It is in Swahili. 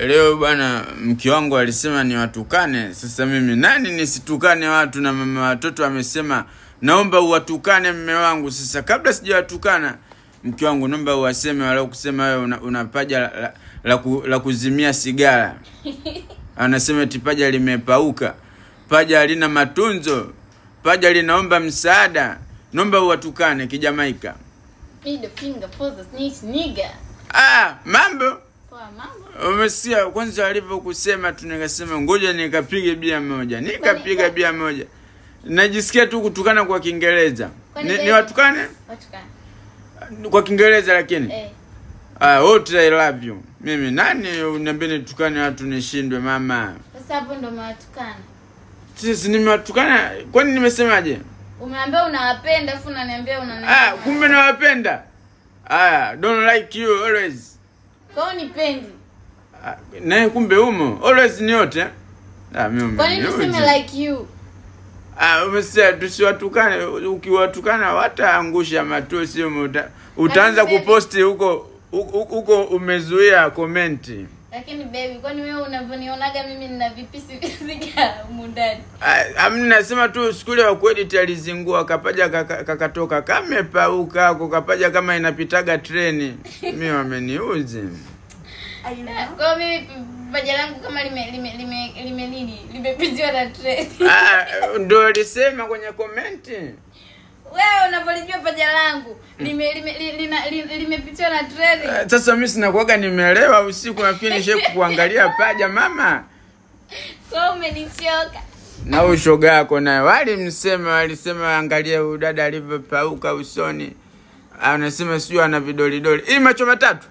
Leo bwana mke wangu alisema ni watukane. Sasa mimi nani nisitukane watu, na mama watoto amesema naomba uwatukane mume wangu. Sasa kabla sijawatukana mke wangu, naomba uwaseme wala kusema wewe unapaja la kuzimia sigara. Anasema tipaja limepauka, paja halina matunzo, paja linaomba msaada. Naomba uwatukane kijamaika. Middle finger for the snitch nigga. Mambo. Poa mambo. Umesikia kwanza alivyokusema tu, nikasema ngoja nikapige bia moja. Nikapiga bia moja. Najisikia tu kutukana kwa Kiingereza. Ni watukane? Watukane. Kwa Kiingereza lakini. What I love you. Mimi nani uniambie nitukane watu nishindwe mama? Sasa hapo ndo matukana. Sisi nimewatukana. Kwani nimesemaje? Umeambia unawapenda afu unaniambia unaniambia. Kumbe nawapenda. Don't like you always. Kwa unipendi. Nae kumbe umo. Always ni yote. Mimi. Kwa nini useme like you? Umesema tusiwatukane. Ukiwatukana wataangusha matusi, utaanza kuposti huko umezuia komenti. Lakini baby, kwani wewe unavyonionaga mimi nina vipisi vizika mundani? Nasema tu skuli wa kuedit alizingua kapaja kakatoka kamepauka huko, kapaja kama inapitaga treni. Mimi wameniuzi. Kwa mimi paja langu kama limepitiwa na treni. Ndio alisema kwenye komenti. Wewe unapolijua paja langu limepitiwa na treni. Sasa mimi sina kuaga nimeelewa usiku, nafikiri nishe kuangalia paja mama. Kwa umenichoka. Na ushoga yako naye walisema angalia udada alivyopauka usoni. Anasema sio ana vidolidoli. Hii macho matatu.